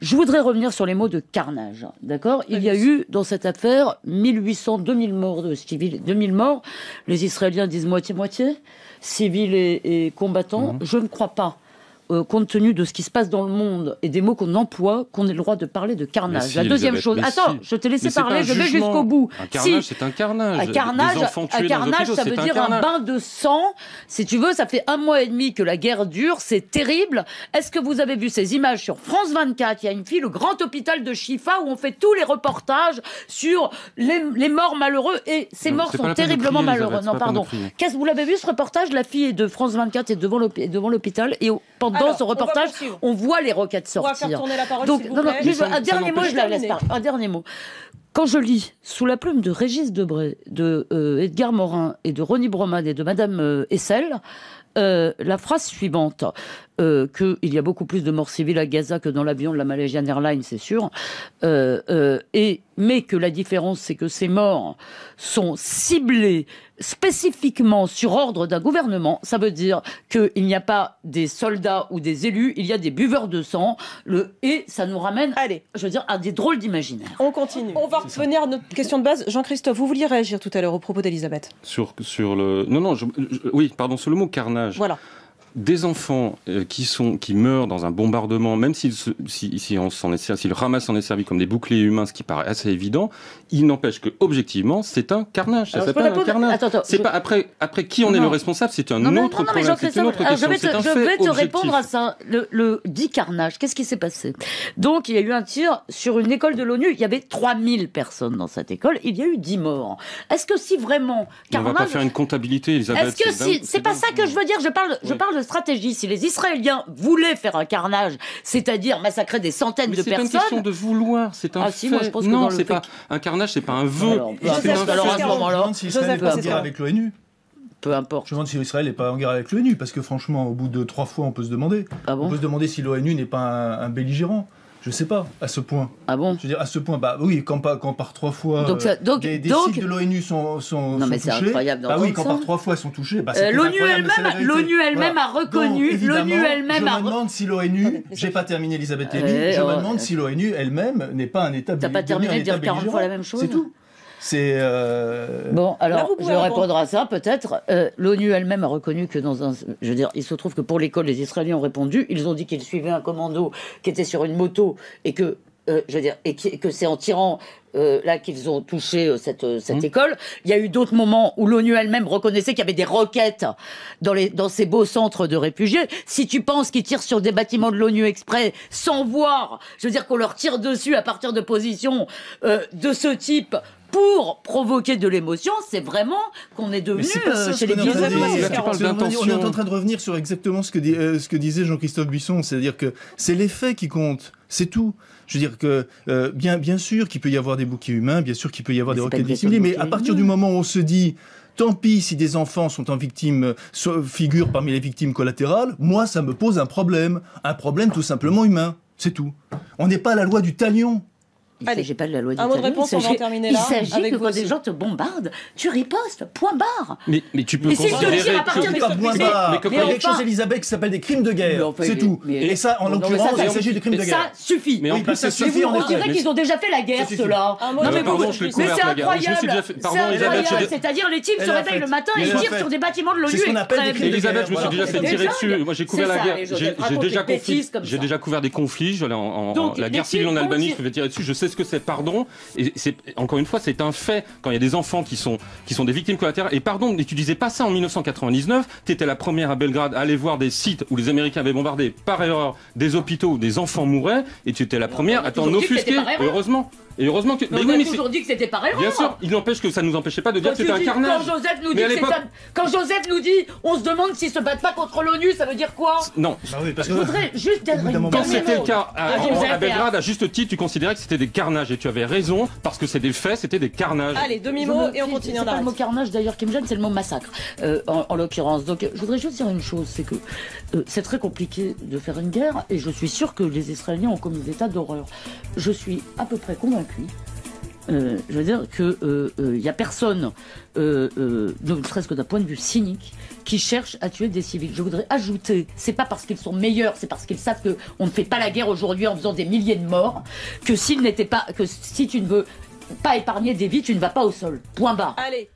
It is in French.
Je voudrais revenir sur les mots de carnage, d'accord? Il y a eu, dans cette affaire, 2000 morts de civils, 2000 morts. Les Israéliens disent moitié-moitié, civils et combattants. Je ne crois pas, compte tenu de ce qui se passe dans le monde et des mots qu'on emploie, qu'on ait le droit de parler de carnage. Si, la deuxième chose... Attends, si. je t'ai laissé parler, je vais jusqu'au bout. Un carnage, c'est un carnage. Un carnage, ça veut dire un bain de sang. Si tu veux, ça fait 1 mois et demi que la guerre dure, c'est terrible. Est-ce que vous avez vu ces images sur France 24? Il y a une fille, le grand hôpital de Chifa, où on fait tous les reportages sur les morts malheureux, et ces morts sont terriblement malheureux. Non, pardon. Qu'est-ce que vous l'avez vu, ce reportage? La fille est de France 24 et devant l'hôpital, et pendant ce reportage, on voit les roquettes sortir. On va faire tourner la parole, Donc, s'il vous plaît. un dernier mot, je la laisse parler. Un dernier mot. Quand je lis sous la plume de Régis Debray, de Edgar Morin et de Ronnie Bromade et de Madame Hessel, la phrase suivante, qu'il y a beaucoup plus de morts civiles à Gaza que dans l'avion de la Malaysian Airlines, c'est sûr, mais que la différence, c'est que ces morts sont ciblés spécifiquement sur ordre d'un gouvernement. Ça veut dire qu'il n'y a pas des soldats ou des élus, il y a des buveurs de sang, et ça nous ramène, je veux dire, à des drôles d'imaginaires. On continue. On va revenir à notre question de base. Jean-Christophe, vous vouliez réagir tout à l'heure au propos d'Elisabeth? Sur le... Non, oui, pardon, sur le mot carnage. Voilà. Des enfants qui meurent dans un bombardement, même si le Hamas s'en est servi comme des boucliers humains, ce qui paraît assez évident, il n'empêche que objectivement, c'est un carnage. Ça s'appelle un carnage. C'est pas après qui en est le responsable, c'est un autre problème, c'est une autre question. Je vais te répondre à ça. Le dit carnage, qu'est-ce qui s'est passé? Donc, il y a eu un tir sur une école de l'ONU. Il y avait 3000 personnes dans cette école. Il y a eu 10 morts. Est-ce que si vraiment carnage... On va pas faire une comptabilité, Elisabeth. Est-ce que si... C'est pas ça que je veux dire. Je parle de stratégie. Si les Israéliens voulaient faire un carnage, c'est-à-dire massacrer des centaines de personnes... c'est pas une question de vouloir, c'est un fait. Moi, je pense non, c'est pas un carnage, c'est pas un vœu. Alors à ce moment-là, si Israël n'est pas en guerre avec l'ONU. Peu importe. Je me demande si Israël n'est pas en guerre avec l'ONU, parce que franchement, au bout de 3 fois, on peut se demander. On peut se demander si l'ONU n'est pas un belligérant. Je sais pas, à ce point. Ah bon? Je veux dire, à ce point, bah oui, quand par 3 fois, des sites de l'ONU sont non, mais touchés. C'est incroyable bah oui, quand par 3 fois ils sont touchés, bah l'ONU elle-même a reconnu. L'ONU elle-même a. Je me demande si l'ONU, j'ai pas terminé Elisabeth Lévy, je me demande si l'ONU elle-même n'est pas un État belligérant. T'as pas terminé de dire 40 fois la même chose? C'est tout. C'est Bon, alors je vais répondre à ça peut-être. L'ONU elle-même a reconnu que je veux dire, il se trouve que pour l'école, les Israéliens ont répondu. Ils ont dit qu'ils suivaient un commando qui était sur une moto et que, je veux dire, que c'est en tirant là qu'ils ont touché cette école. Il y a eu d'autres moments où l'ONU elle-même reconnaissait qu'il y avait des roquettes dans ces beaux centres de réfugiés. Si tu penses qu'ils tirent sur des bâtiments de l'ONU exprès sans voir, je veux dire qu'on leur tire dessus à partir de positions de ce type pour provoquer de l'émotion, c'est vraiment qu'on est devenu chez les bisounours. On est en train de revenir sur exactement ce que disait Jean-Christophe Buisson, c'est-à-dire que c'est les faits qui comptent, c'est tout. Je veux dire que bien sûr qu'il peut y avoir des bouquets humains, bien sûr qu'il peut y avoir des roquettes dissimulées, mais à partir du moment où on se dit tant pis si des enfants figurent parmi les victimes collatérales, moi ça me pose un problème tout simplement humain, c'est tout. On n'est pas à la loi du talion. Il ne s'agit pas de la loi du un mot de réponse, on va en terminer là. Il s'agit que quand des gens te bombardent, tu ripostes, point barre. Mais tu peux considérer que... Il y a quelque chose, Elisabeth, qui s'appelle des crimes de guerre, c'est tout. Et ça, en l'occurrence, il s'agit de crimes de guerre. Ça suffit. Mais en plus, ça suffit. On dirait qu'ils ont déjà fait la guerre, ceux-là. Non mais c'est incroyable. C'est-à-dire, les types se réveillent le matin et tirent sur des bâtiments de l'ONU. Elisabeth, je me suis déjà fait tirer dessus. Moi, j'ai couvert la guerre. J'ai déjà couvert des conflits. La guerre civile en Albanie, je me suis fait tirer dessus. Je sais ce que c'est, pardon, et encore une fois, c'est un fait. Quand il y a des enfants qui sont des victimes collatérales, et pardon, mais tu disais pas ça en 1999, t'étais la première à Belgrade à aller voir des sites où les Américains avaient bombardé par erreur des hôpitaux où des enfants mouraient, et tu étais la première à t'en offusquer, heureusement. Et heureusement que... Mais on a toujours dit que c'était par erreur. Bien sûr, il n'empêche que ça nous empêchait pas de dire que c'était un carnage. Quand Joseph nous dit, on se demande s'ils se battent pas contre l'ONU, ça veut dire quoi? Non. Je voudrais juste quand c'était le cas à Belgrade, à juste titre, tu considérais que c'était des carnages, et tu avais raison, parce que c'est des faits, c'était des carnages. Allez, demi-mot et on continue. C'est pas le mot carnage d'ailleurs qui me gêne, c'est le mot massacre, en l'occurrence. Donc je voudrais juste dire une chose, c'est que c'est très compliqué de faire une guerre, et je suis sûr que les Israéliens ont commis des tas d'horreurs. Je suis à peu près convaincu je veux dire que il y a personne, ne serait-ce que d'un point de vue cynique, qui cherche à tuer des civils. Je voudrais ajouter, c'est pas parce qu'ils sont meilleurs, c'est parce qu'ils savent qu'on ne fait pas la guerre aujourd'hui en faisant des milliers de morts, que s'ils n'étaient pas, que si tu ne veux pas épargner des vies, tu ne vas pas au sol. Point barre. Allez.